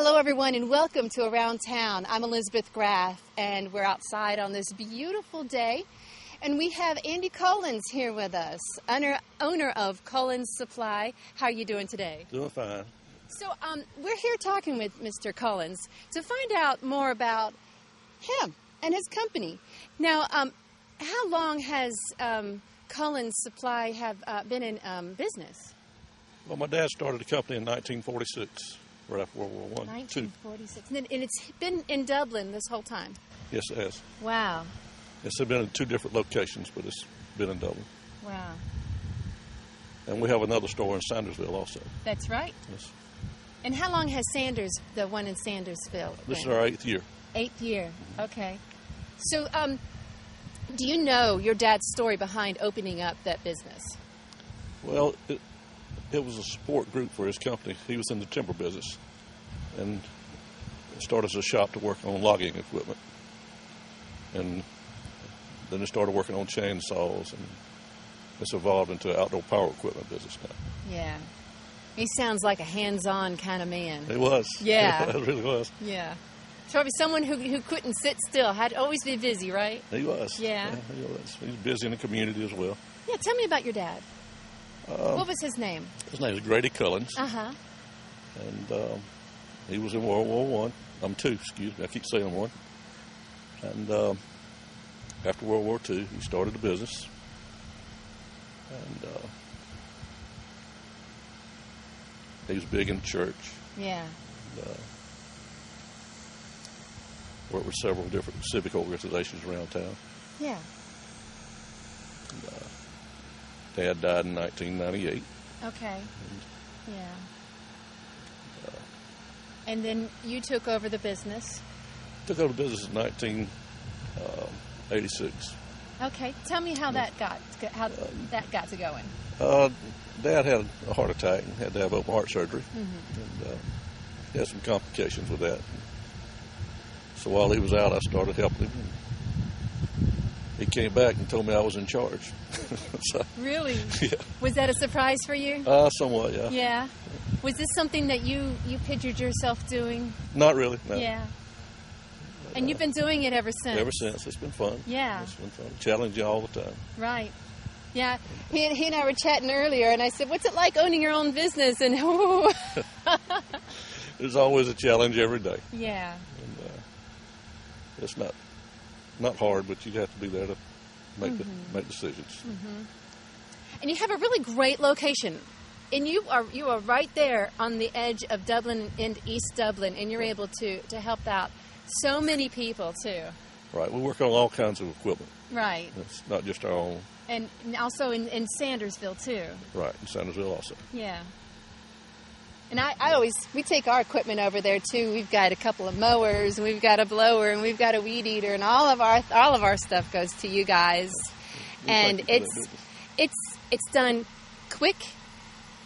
Hello, everyone, and welcome to Around Town. I'm Elizabeth Graff, and we're outside on this beautiful day. And we have Andy Cullens here with us, owner of Cullens Supply. How are you doing today? Doing fine. So we're here talking with Mr. Cullens to find out more about him and his company. Now, how long has Cullens Supply have been in business? Well, my dad started the company in 1946. Right after World War I. 1946. And it's been in Dublin this whole time? Yes, it has. Wow. It's been in two different locations, but it's been in Dublin. Wow. And we have another store in Sandersville also. That's right. Yes. And how long has the one in Sandersville been? This is our 8th year. 8th year. Mm-hmm. Okay. So, do you know your dad's story behind opening up that business? Well, it was a support group for his company. He was in the timber business and started as a shop to work on logging equipment. And then he started working on chainsaws, and it's evolved into an outdoor power equipment business now. Yeah. He sounds like a hands-on kind of man. He was. Yeah. It really was. Yeah. Probably someone who couldn't sit still, had to always be busy, right? He was. Yeah. He was. He's busy in the community as well. Yeah, tell me about your dad. What was his name? His name is Grady Cullens. Uh-huh. And he was in World War I. Excuse me. I keep saying one. And after World War II, he started a business. And he was big in church. Yeah. And, worked with several different civic organizations around town. Yeah. And, Dad died in 1998. Okay. Yeah. And then you took over the business? Took over the business in 1986. Okay. Tell me how that got to going. Dad had a heart attack and had to have open heart surgery. Mm-hmm. And he had some complications with that. So while he was out, I started helping him. He came back and told me I was in charge. So, really? Yeah. Was that a surprise for you? Somewhat, yeah. Yeah. Was this something that you pictured yourself doing? Not really, no. Yeah. And you've been doing it ever since? Ever since. It's been fun. Yeah. It's been fun. Challenging all the time. Right. Yeah. He and I were chatting earlier, and I said, what's it like owning your own business? And There's always a challenge every day. Yeah. And it's not hard, but you have to be there to make make decisions. Mm-hmm. And you have a really great location, and you are right there on the edge of Dublin and East Dublin, and you're able to help out so many people too. Right, we work on all kinds of equipment. Right. It's not just our own. And also in Sandersville too. Right, in Sandersville also. Yeah. And we take our equipment over there too. We've got a couple of mowers, and we've got a blower, and we've got a weed eater, and all of our stuff goes to you guys. And it's done quick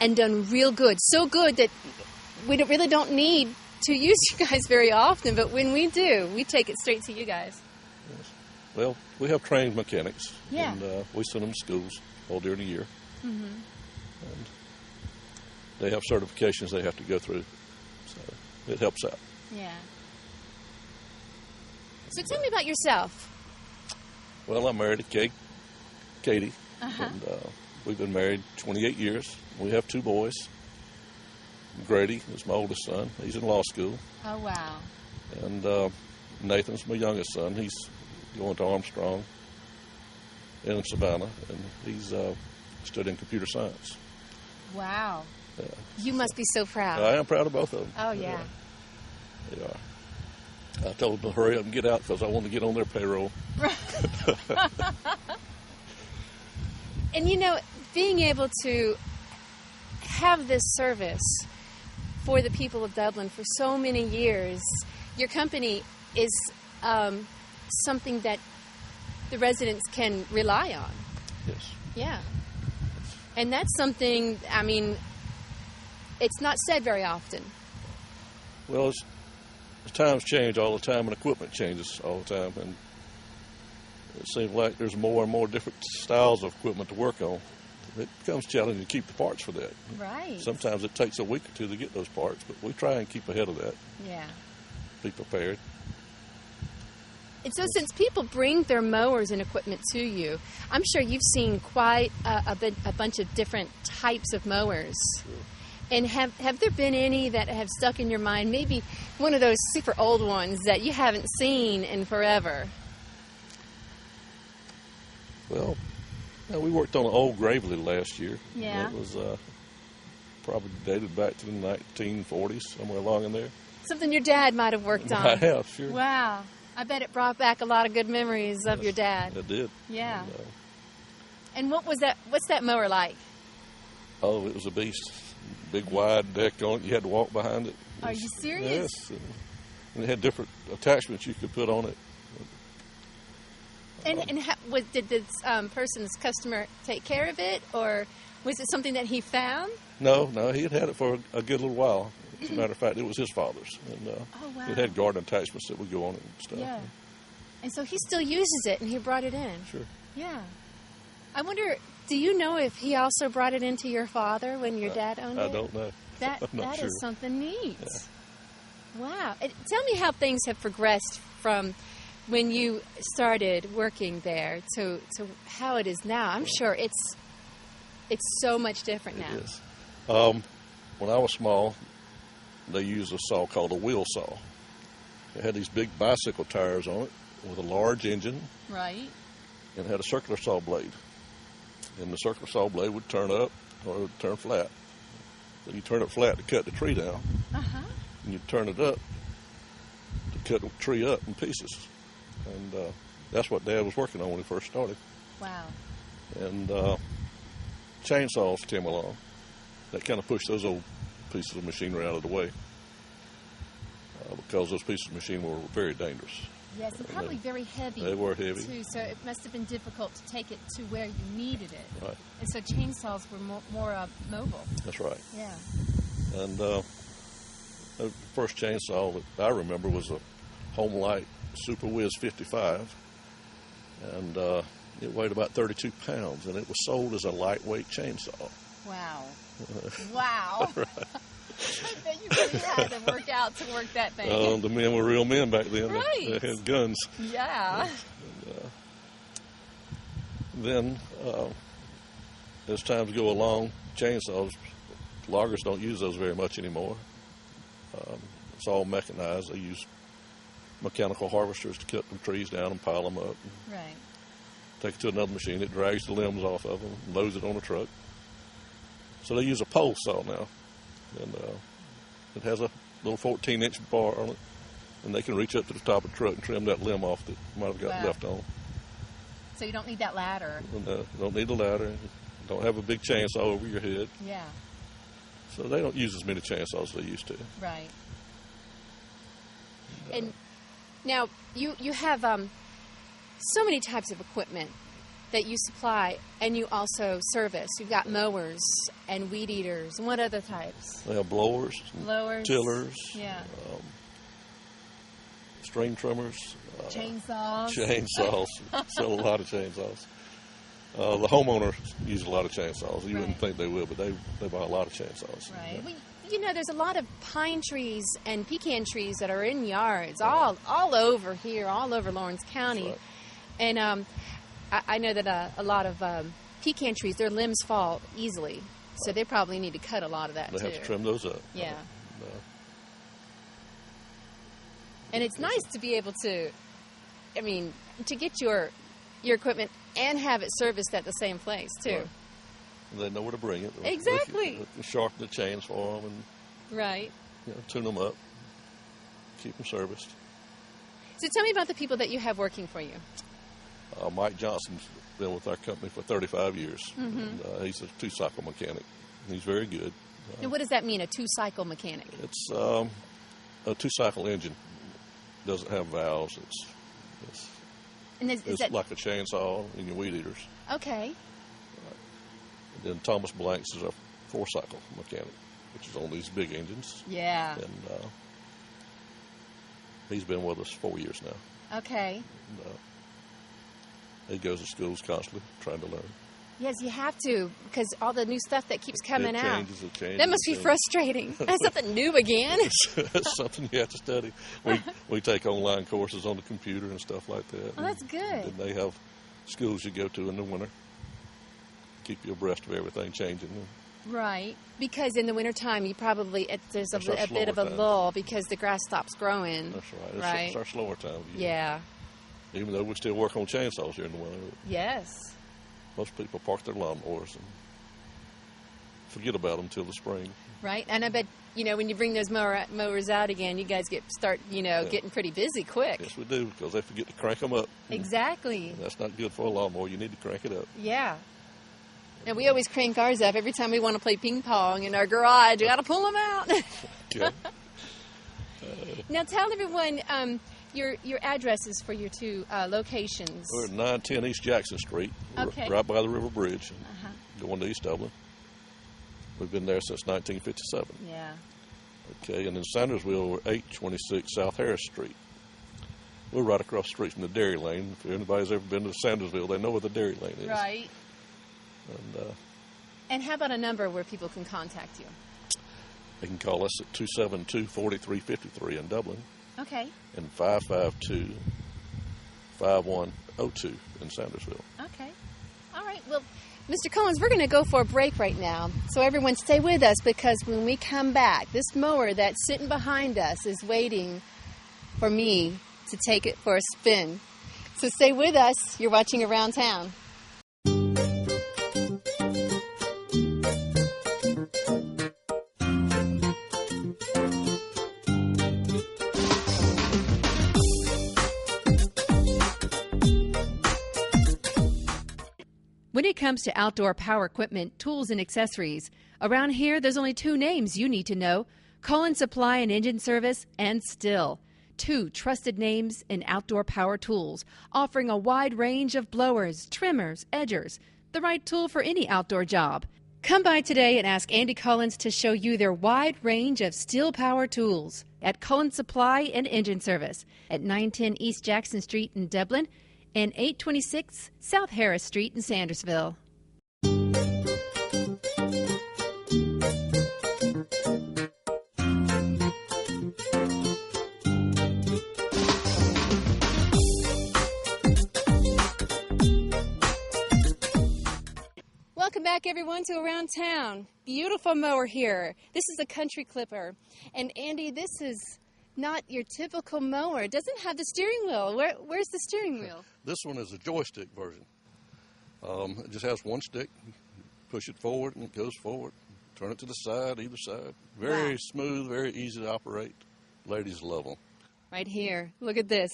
and done real good. So good that we really don't need to use you guys very often, but when we do, we take it straight to you guys. Yes. Well, we have trained mechanics. Yeah. And we send them to schools all during the year. Mm-hmm. And they have certifications they have to go through, so it helps out. Yeah. So tell me about yourself. Well, I'm married to Katie, Uh-huh. and we've been married 28 years. We have 2 boys. Grady is my oldest son. He's in law school. Oh, wow. And Nathan's my youngest son. He's going to Armstrong in Savannah, and he's studying computer science. Wow. You must be so proud. I am proud of both of them. Oh, yeah. They are. I told them to hurry up and get out because I want to get on their payroll. And, being able to have this service for the people of Dublin for so many years, your company is something that the residents can rely on. Yes. Yeah. And that's something, it's not said very often. Well, times change all the time, and equipment changes all the time, and it seems like there's more and more different styles of equipment to work on. it becomes challenging to keep the parts for that. Right. Sometimes it takes a week or two to get those parts, but we try and keep ahead of that. Yeah. Be prepared. And so since people bring their mowers and equipment to you, I'm sure you've seen quite a bunch of different types of mowers. Sure. And have there been any that have stuck in your mind? Maybe one of those super old ones that you haven't seen in forever? Well, we worked on an old Gravely last year. Yeah. It was probably dated back to the 1940s, somewhere along in there. Something your dad might have worked on. I have, sure. Wow. I bet it brought back a lot of good memories of your dad. It did. Yeah. And what was that? What's that mower like? Oh, it was a beast. Big wide deck on it. You had to walk behind it. Are you serious? Yes. And it had different attachments you could put on it. Did this person's customer take care of it, or was it something that he found? No, he had it for a good little while. As a matter of fact, it was his father's. And oh, wow. It had garden attachments that would go on it and stuff. Yeah. And so he still uses it, and he brought it in. Sure. Yeah. I wonder, do you know if he also brought it into your father when your dad owned it? I don't know. That sure. is something neat. Yeah. Wow. And tell me how things have progressed from when you started working there to how it is now. I'm sure it's so much different now. It is. When I was small, they used a saw called a wheel saw. It had these big bicycle tires on it with a large engine. Right. And it had a circular saw blade. And the circular saw blade would turn up or it would turn flat. So you turn it flat to cut the tree down. Uh-huh. And you turn it up to cut the tree up in pieces. And that's what Dad was working on when he first started. Wow. And chainsaws came along. That kind of pushed those old pieces of machinery out of the way because those pieces of machinery were very dangerous. Yes, and probably very heavy. They were heavy. Too, so it must have been difficult to take it to where you needed it. Right. And so chainsaws were more mobile. That's right. Yeah. And the first chainsaw that I remember was a Home Light Super Whiz 55. And it weighed about 32 pounds, and it was sold as a lightweight chainsaw. Wow. Wow. Right. I bet you really had to work out to work that thing. The men were real men back then. Right. They had guns. Yeah. And, then, as times go along, chainsaws, loggers don't use those very much anymore. It's all mechanized. They use mechanical harvesters to cut the trees down and pile them up. Right. Take it to another machine. It drags the limbs off of them and loads it on a truck. So they use a pole saw now. And it has a little 14-inch bar on it. And they can reach up to the top of the truck and trim that limb off that might have got left on. So you don't need that ladder. Don't need a ladder. Don't have a big chainsaw over your head. Yeah. So they don't use as many chainsaws as they used to. Right. And now you have so many types of equipment that you supply and you also service. You've got mowers and weed eaters. And what other types? They have blowers, tillers, yeah, string trimmers, chainsaws. Sell a lot of chainsaws. The homeowners use a lot of chainsaws. You wouldn't think they will, but they buy a lot of chainsaws. Right. Yeah. Well, there's a lot of pine trees and pecan trees that are in yards all over here, all over Lawrence County. Right. And I know that a lot of pecan trees, their limbs fall easily, so they probably need to cut a lot of that too. They have to trim those up. Yeah. And it's nice to be able to, to get your equipment and have it serviced at the same place too. Right. They know where to bring it. Exactly. They can sharpen the chains for them and right. Tune them up, keep them serviced. So tell me about the people that you have working for you. Mike Johnson's been with our company for 35 years. Mm-hmm. And, he's a two-cycle mechanic. He's very good. And what does that mean, a two-cycle mechanic? It's a two-cycle engine. Doesn't have valves. It's like a chainsaw in your weed eaters. Okay. And then Thomas Blanks is a four-cycle mechanic, which is on these big engines. Yeah. And he's been with us 4 years now. Okay. And, he goes to schools constantly trying to learn. Yes, you have to, because all the new stuff that keeps coming out. It changes. That must be frustrating. That's something new again. That's something you have to study. We take online courses on the computer and stuff like that. Oh, that's good. And they have schools you go to in the winter. Keep you abreast of everything changing. Right, because in the wintertime, you probably, there's a bit of a time. lull because the grass stops growing. That's right. It's our slower time of year. Yeah. Even though we still work on chainsaws here in the winter. Yes. Most people park their lawnmowers and forget about them till the spring. Right, and I bet, when you bring those mowers out again, you guys start getting pretty busy quick. Yes, we do, because they forget to crank them up. Exactly. And that's not good for a lawnmower. You need to crank it up. Yeah. And we always crank ours up every time we want to play ping pong in our garage. We got to pull them out. Okay. Now tell everyone your addresses for your two locations. We're at 910 East Jackson Street, Okay. right by the River Bridge, going to East Dublin. We've been there since 1957. Yeah. Okay, and in Sandersville, we're 826 South Harris Street. We're right across the street from the Dairy Lane. If anybody's ever been to Sandersville, they know where the Dairy Lane is. Right. And how about a number where people can contact you? they can call us at 272-4353 in Dublin. Okay. And 552-5102 in Sandersville. Okay. All right. Well, Mr. Cullens, we're going to go for a break right now. So everyone stay with us, because when we come back, this mower that's sitting behind us is waiting for me to take it for a spin. So stay with us. You're watching Around Town. When it comes to outdoor power equipment, tools, and accessories, around here there's only two names you need to know: Cullens Supply and Engine Service and Still. Two trusted names in outdoor power tools, offering a wide range of blowers, trimmers, edgers, the right tool for any outdoor job. Come by today and ask Andy Cullens to show you their wide range of Still power tools at Cullens Supply and Engine Service at 910 East Jackson Street in Dublin and 826 South Harris Street in Sandersville. Welcome back, everyone, to Around Town. Beautiful mower here. This is a country clipper. And Andy, this is not your typical mower. It doesn't have the steering wheel. Where's the steering wheel? This one is a joystick version. It just has one stick. Push it forward and it goes forward. Turn it to the side, either side. Very smooth, very easy to operate. Ladies love them. Right here. Look at this.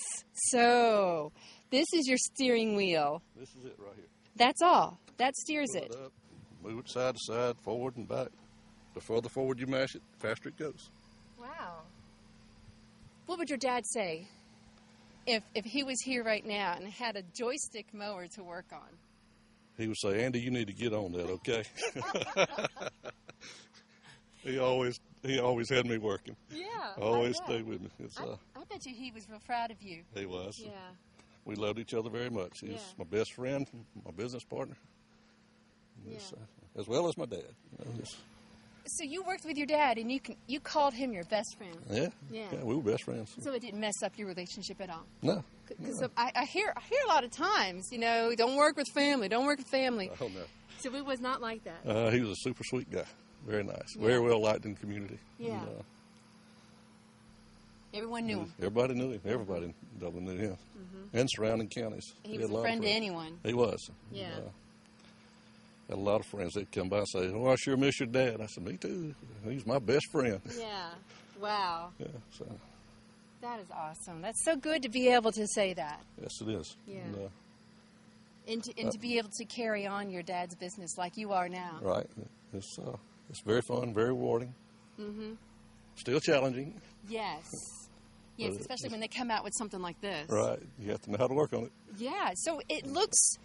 So, this is your steering wheel. This is it right here. That's all. That steers Pull it up, move it side to side, forward and back. The further forward you mash it, the faster it goes. Wow. What would your dad say if he was here right now and had a joystick mower to work on? He would say, "Andy, you need to get on that, okay?" He always had me working. Yeah. Always stayed with me. I bet you he was real proud of you. He was. Yeah. We loved each other very much. He was my best friend, my business partner, as well as my dad. So you worked with your dad, and you called him your best friend. Yeah, we were best friends. So it didn't mess up your relationship at all. No. Because I hear a lot of times, don't work with family, don't work with family. Oh no. So it was not like that. He was a super sweet guy, very nice, very well liked in the community. Yeah. And, everyone knew him. Everybody knew him. Everybody in Dublin knew him, and surrounding counties. He was a friend to anyone. He was. Yeah. Had a lot of friends that come by and say, "Oh, I sure miss your dad." I said, "Me too. He's my best friend." Yeah. Wow. Yeah. So. That is awesome. That's so good to be able to say that. Yes, it is. Yeah. And to be able to carry on your dad's business like you are now. Right. It's very fun, very rewarding. Mm-hmm. Still challenging. Yes. Yes, especially when they come out with something like this. Right. You have to know how to work on it. Yeah. So it looks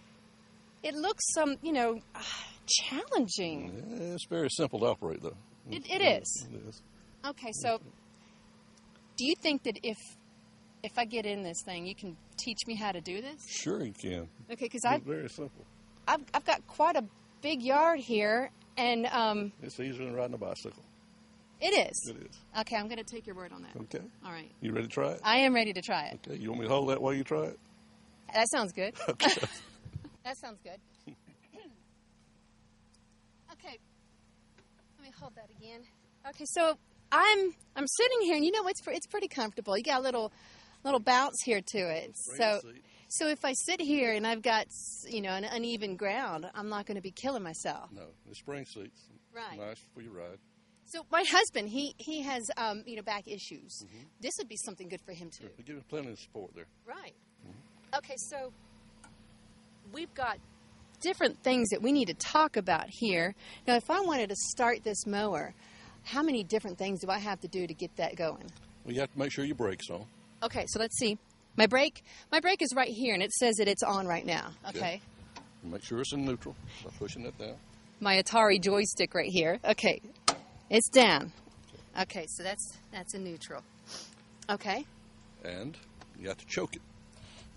challenging. Yeah, it's very simple to operate, though. It is. It is. Okay. So, do you think that if I get in this thing, you can teach me how to do this? Sure, you can. Okay, because it's very simple. I've got quite a big yard here, and It's easier than riding a bicycle. it is. It is. Okay, I'm going to take your word on that. Okay. All right. You ready to try it? I am ready to try it. Okay. You want me to hold that while you try it? That sounds good. Okay. That sounds good. Okay. Let me hold that again. Okay, so I'm sitting here, and you know it's pretty comfortable. You got a little bounce here to it. So if I sit here and I've got an uneven ground, I'm not going to be killing myself. No, the spring seats. Right. Nice for your ride. So my husband, he has back issues. Mm-hmm. This would be something good for him too. They give you plenty of support there. Right. Okay, so we've got different things that we need to talk about here. Now, if I wanted to start this mower, how many different things do I have to do to get that going? Well, you have to make sure your brake's on. Okay, so let's see. My brake is right here, and it says that it's on right now. Okay. Make sure it's in neutral by pushing it down. My Atari joystick right here. Okay, it's down. Okay, so that's in neutral. Okay. And you have to choke it.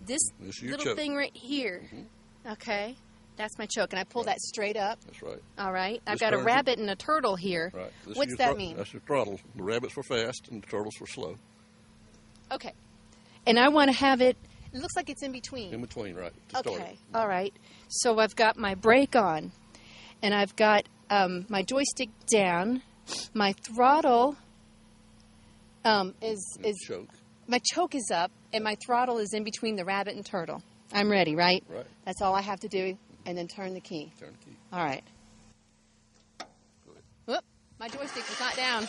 This is your little choke. thing right here. Mm-hmm. Okay, that's my choke, and I pull that straight up. That's right. All right. I've This got a turns rabbit and a turtle here. Right. This What's is that mean? That's your throttle. The rabbits were fast and the turtles were slow. Okay. And I want to have it looks like it's in between. In between, right. To start Okay. it. All right. So I've got my brake on, and I've got my joystick down. My throttle is Choke. my choke is up, and my throttle is in between the rabbit and turtle. I'm ready, right? Right. That's all I have to do, and then turn the key. Turn the key. All right. Go ahead. Whoop, my joystick was not down.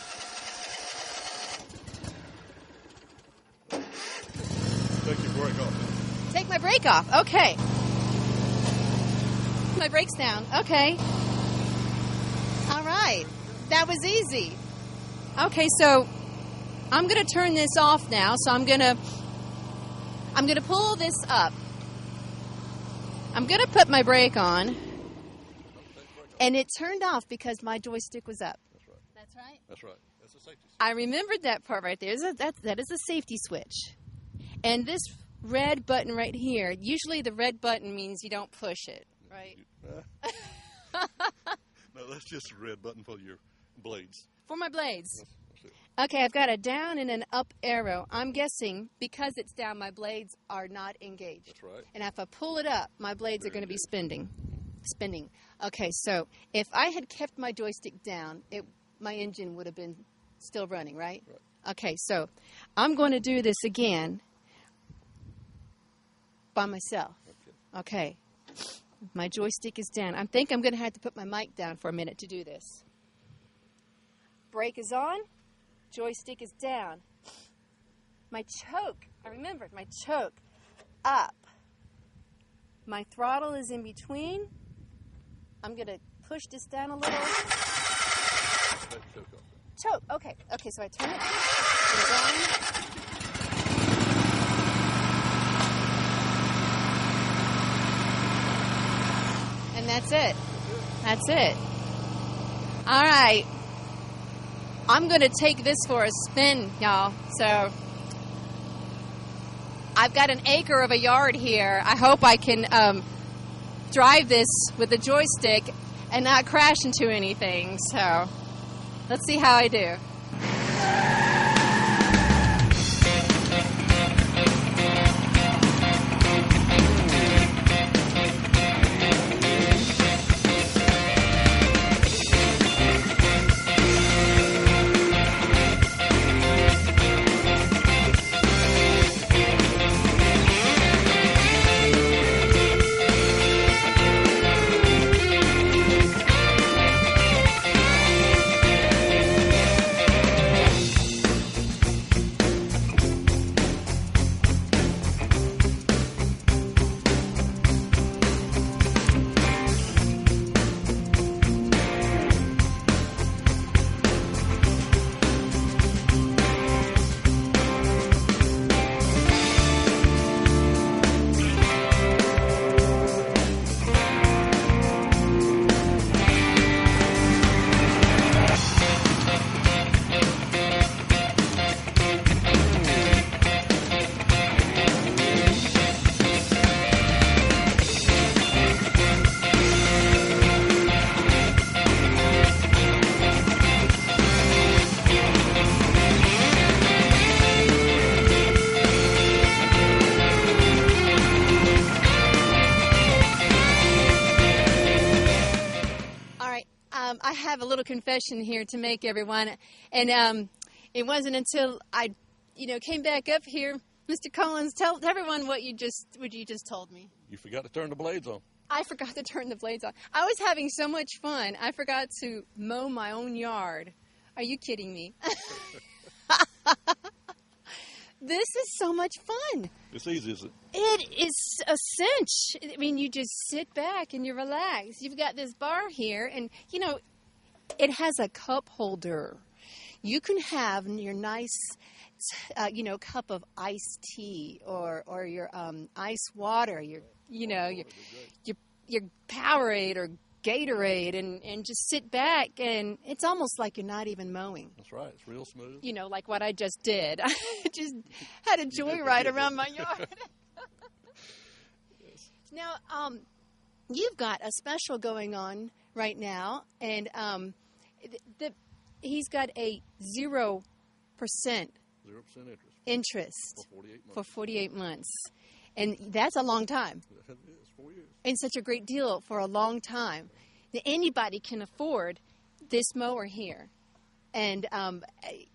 Take your brake off. Take my brake off. Okay. My brake's down. Okay. All right. That was easy. Okay, so I'm going to turn this off now. So I'm going to pull this up. I'm going to put my brake on. And it turned off because my joystick was up. That's right. That's right. That's right. That's a safety switch. I remembered that part right there. That is a safety switch. And this red button right here, usually the red button means you don't push it, right? No, that's just a red button for your blades. For my blades. That's it. Okay, I've got a down and an up arrow. I'm guessing because it's down, my blades are not engaged. That's right. And if I pull it up, my blades are going to be spinning. Okay, so if I had kept my joystick down, my engine would have been still running, right? Right. Okay, so I'm going to do this again by myself. Okay. My joystick is down. I think I'm going to have to put my mic down for a minute to do this. Brake is on. Joystick is down. My choke, I remembered, my choke up. My throttle is in between. I'm going to push this down a little. Take the choke off. Choke, okay. Okay, so I turn it. It's on. And that's it. That's it. All right. I'm going to take this for a spin, y'all. So I've got an acre of a yard here. I hope I can drive this with the joystick and not crash into anything. So let's see how I do. confession here to make, everyone. And it wasn't until I, came back up here, Mr. Cullens, tell everyone what you just told me. You forgot to turn the blades on. I forgot to turn the blades on. I was having so much fun. I forgot to mow my own yard. Are you kidding me? This is so much fun. It's easy, isn't it? It is a cinch. I mean, you just sit back and you relax. You've got this bar here, and, it has a cup holder. You can have your nice, cup of iced tea or your ice water, your Powerade or Gatorade, and just sit back, and it's almost like you're not even mowing. That's right. It's real smooth. Like what I just did. I just had a joyride around my yard. Yes. Now, you've got a special going on right now, and he's got a 0% 0% interest for 48 months. And that's a long time. It is 4 years. And such a great deal for a long time. Now, anybody can afford this mower here. And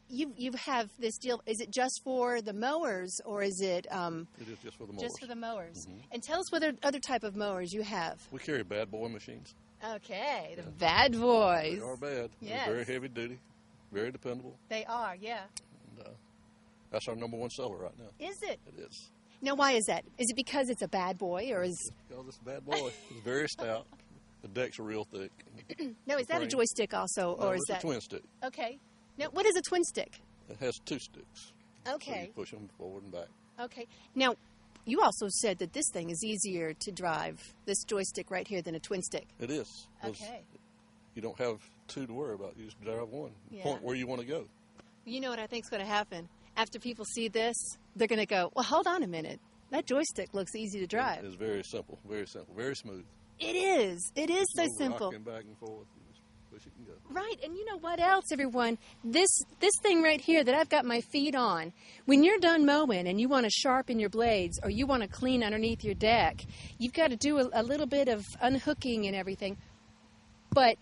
you have this deal. Is it just for the mowers, or is it? It is just for the mowers. Just for the mowers. Mm-hmm. And tell us what other type of mowers you have. We carry bad boy machines. Okay, the bad boys. They are bad. Yes. They're very heavy duty, very dependable. They are, yeah. And, that's our number one seller right now. Is it? It is. Now, why is that? Is it because it's a bad boy, or is? Because it's a bad boy. It's very stout. The decks are real thick. No, is that a joystick also, No, or is it's that a twin stick? Okay. Now, what is a twin stick? It has 2 sticks. Okay. So you push them forward and back. Okay. Now, you also said that this thing is easier to drive, this joystick right here, than a twin stick. It is. 'Cause Okay. You don't have 2 to worry about. You just drive one. Yeah. Point where you want to go. You know what I think is going to happen? After people see this, they're going to go, well, hold on a minute. That joystick looks easy to drive. It's very simple, very smooth. It is. It is so No simple. rocking back and forth. You just push it and go. Right, and you know what else, everyone? This thing right here that I've got my feet on, when you're done mowing and you want to sharpen your blades or you want to clean underneath your deck, you've got to do a little bit of unhooking and everything, but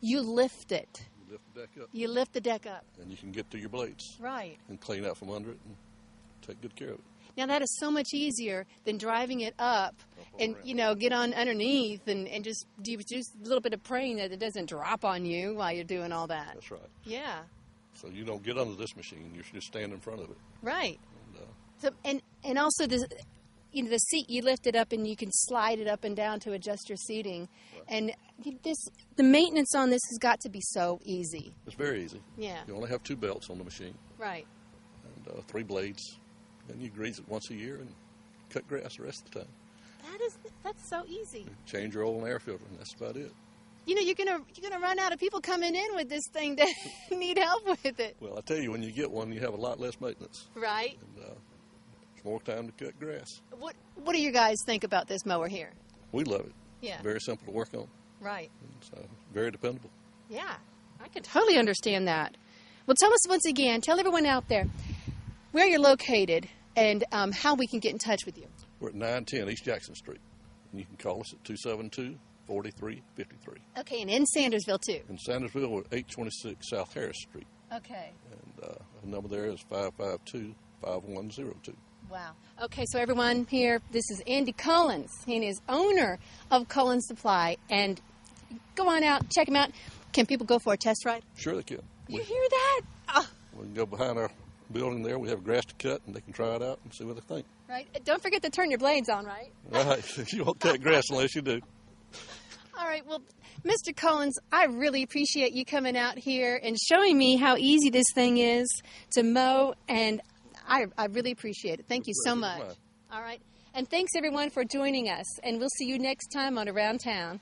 you lift it. You lift the deck up. You lift the deck up. And you can get to your blades. Right. And clean out from under it and take good care of it. Now, that is so much easier than driving it up and, get on underneath and just do just a little bit of praying that it doesn't drop on you while you're doing all that. That's right. Yeah. So you don't get under this machine. You should just stand in front of it. Right. And, And also the seat, you lift it up and you can slide it up and down to adjust your seating. Right. And the maintenance on this has got to be so easy. it's very easy. Yeah. You only have 2 belts on the machine Right. and 3 blades. And you grease it once a year and cut grass the rest of the time. That's so easy. Change your oil and air filter, and that's about it. You're gonna run out of people coming in with this thing that need help with it. Well, I tell you, when you get one, you have a lot less maintenance. Right. And it's more time to cut grass. What do you guys think about this mower here? We love it. Yeah. Very simple to work on. Right. And very dependable. Yeah. I can totally understand that. Well, tell us once again, tell everyone out there where you're located and how we can get in touch with you. We're at 910 East Jackson Street. And you can call us at 272-4353. Okay, and in Sandersville, too. In Sandersville, we're at 826 South Harris Street. Okay. And the number there is 552-5102. Wow. Okay, so everyone here, this is Andy Cullens. He is owner of Cullens Supply. And go on out, check him out. Can people go for a test ride? Sure they can. You hear that? Oh. We can go behind our building there. We have grass to cut, and they can try it out and see what they think. Right. Don't forget to turn your blades on, right? Right. You won't cut grass unless you do. All right. Well, Mr. Cullens, I really appreciate you coming out here and showing me how easy this thing is to mow, and I really appreciate it. Thank you so much. All right. And thanks, everyone, for joining us, and we'll see you next time on Around Town.